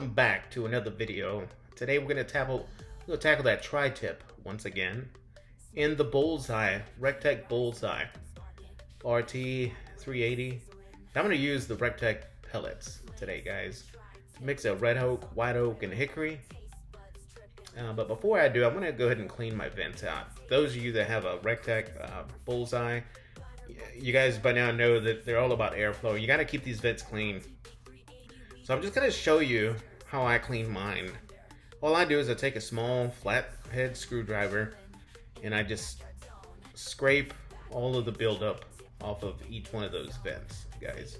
welcome back to another video. Today we're going to tackle that tri-tip once again in the Bullseye, recteq Bullseye RT380. I'm going to use the recteq pellets today, guys, to mix a red oak, white oak, and hickory. But before I do, I'm going to go ahead and clean my vents out. Those of you that have a recteq Bullseye, you guys by now know that they're all about airflow. You got to keep these vents clean. So I'm just going to show you how I clean mine. All I do is I take a small flathead screwdriver and I just scrape all of the buildup off of each one of those vents, guys.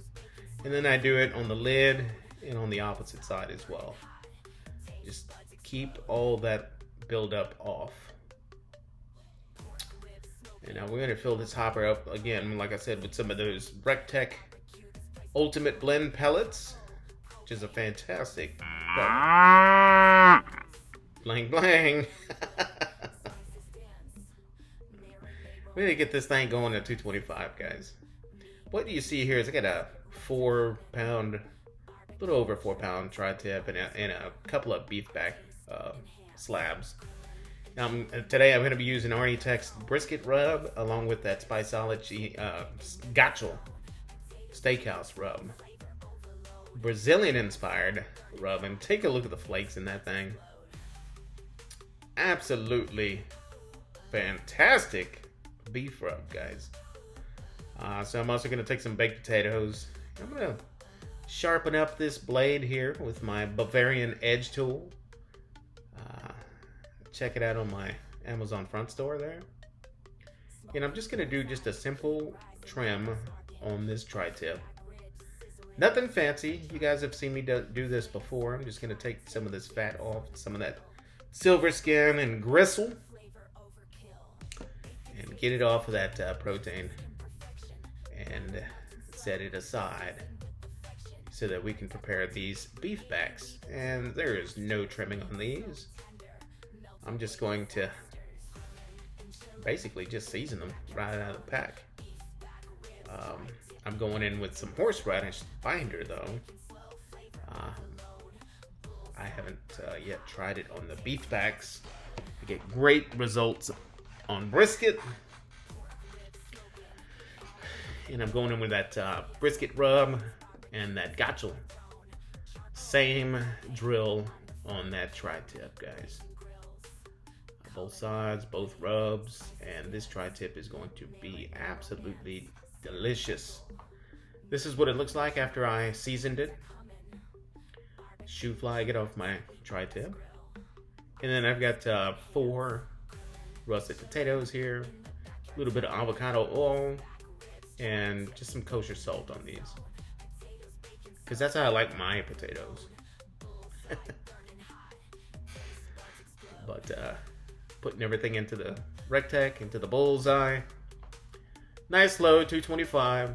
And then I do it on the lid and on the opposite side as well. Just keep all that buildup off. And now we're going to fill this hopper up again, like I said, with some of those recteq Ultimate Blend pellets, which is a fantastic blang blang. We're gonna get this thing going at 225, guys. What do you see here is I got a 4-pound, a little over 4-pound tri-tip and a couple of beef back slabs. Today I'm going to be using recteq's brisket rub along with that Spiceology Gaucho steakhouse rub. Brazilian inspired rub, and take a look at the flakes in that thing. Absolutely fantastic beef rub, guys. So I'm also going to take some baked potatoes. I'm going to sharpen up this blade here with my Bavarian edge tool. Check it out on my Amazon front store there. And I'm just going to do just a simple trim on this tri-tip. Nothing fancy. You guys have seen me do this before. I'm just going to take some of this fat off, some of that silver skin and gristle, and get it off of that protein and set it aside so that we can prepare these beef backs. And there is no trimming on these. I'm just going to basically just season them right out of the pack. I'm going in with some horseradish binder though. I haven't yet tried it on the beef backs. I get great results on brisket. And I'm going in with that brisket rub and that Gaucho. Same drill on that tri-tip, guys. Both sides, both rubs, and this tri-tip is going to be absolutely delicious. This is what it looks like after I seasoned it. Shoe fly, get off my tri-tip. And then I've got 4 russet potatoes here, a little bit of avocado oil, and just some kosher salt on these. Because that's how I like my potatoes. But putting everything into the recteq, into the Bullseye. Nice low, 225.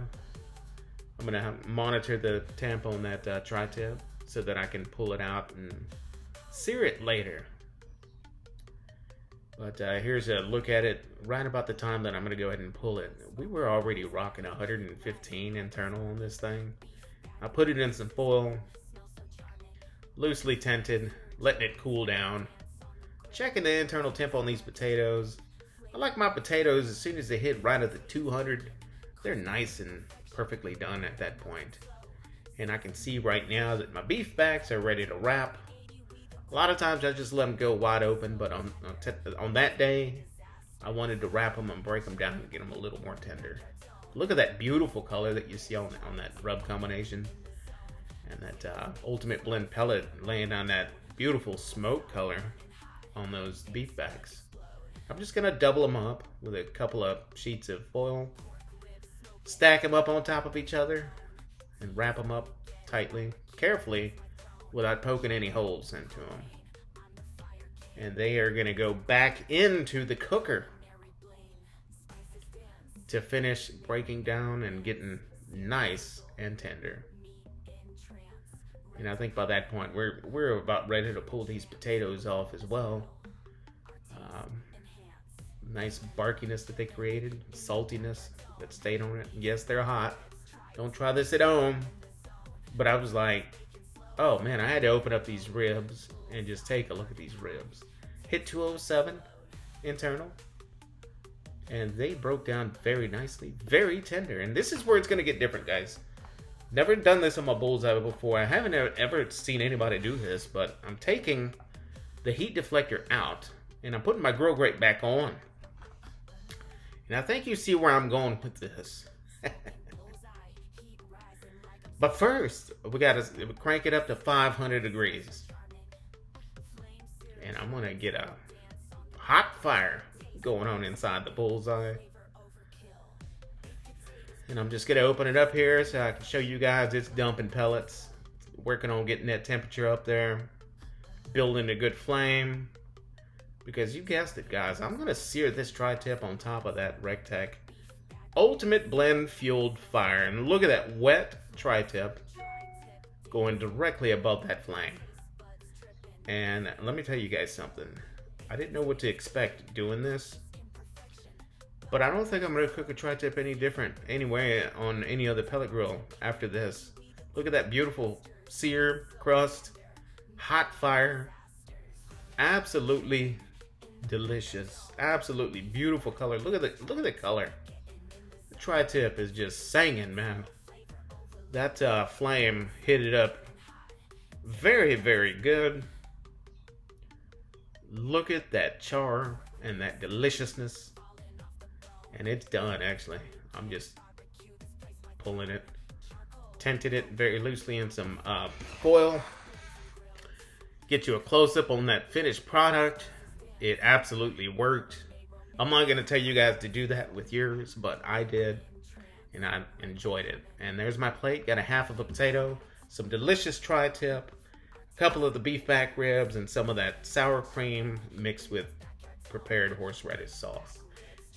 I'm going to monitor the temp on that tri-tip so that I can pull it out and sear it later. But here's a look at it right about the time that I'm going to go ahead and pull it. We were already rocking 115 internal on this thing. I put it in some foil, loosely tinted, letting it cool down. Checking the internal temp on these potatoes. I like my potatoes as soon as they hit right at the 200. They're nice and perfectly done at that point. And I can see right now that my beef backs are ready to wrap. A lot of times I just let them go wide open, but on that day, I wanted to wrap them and break them down and get them a little more tender. Look at that beautiful color that you see on that rub combination. And that Ultimate Blend pellet laying on that beautiful smoke color on those beef backs. I'm just gonna double them up with a couple of sheets of foil, stack them up on top of each other, and wrap them up tightly, carefully, without poking any holes into them. And they are gonna go back into the cooker to finish breaking down and getting nice and tender. And I think by that point we're about ready to pull these potatoes off as well. Nice barkiness that they created, saltiness that stayed on it. Yes, they're hot. Don't try this at home. But I was like, Oh man, I had to open up these ribs and just take a look at these ribs. Hit 207 internal. And they broke down very nicely, very tender. And this is where it's going to get different, guys. Never done this on my Bullseye before. I haven't ever seen anybody do this, but I'm taking the heat deflector out and I'm putting my grill grate back on. And I think you see where I'm going with this. But first, we got to crank it up to 500 degrees. And I'm going to get a hot fire going on inside the Bullseye. And I'm just going to open it up here so I can show you guys it's dumping pellets. Working on getting that temperature up there. Building a good flame. Because you guessed it, guys, I'm going to sear this tri-tip on top of that recteq ultimate blend fueled fire. And look at that wet tri-tip going directly above that flame. And let me tell you guys something. I didn't know what to expect doing this, but I don't think I'm going to cook a tri-tip any different anyway on any other pellet grill after this. Look at that beautiful sear crust, hot fire, absolutely delicious, absolutely beautiful color. Look at the color. The tri-tip is just singing, man. That flame hit it up very, very good. Look at that char and that deliciousness. And it's done, actually. I'm just pulling it. Tinted it very loosely in some foil. Get you a close-up on that finished product. It absolutely worked. I'm not going to tell you guys to do that with yours, but I did. And I enjoyed it. And there's my plate. Got a half of a potato. Some delicious tri-tip. Couple of the beef back ribs and some of that sour cream mixed with prepared horseradish sauce.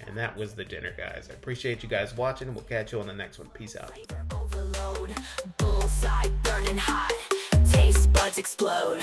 And that was the dinner, guys. I appreciate you guys watching. We'll catch you on the next one. Peace out. Overload, bullseye burning hot, taste buds explode.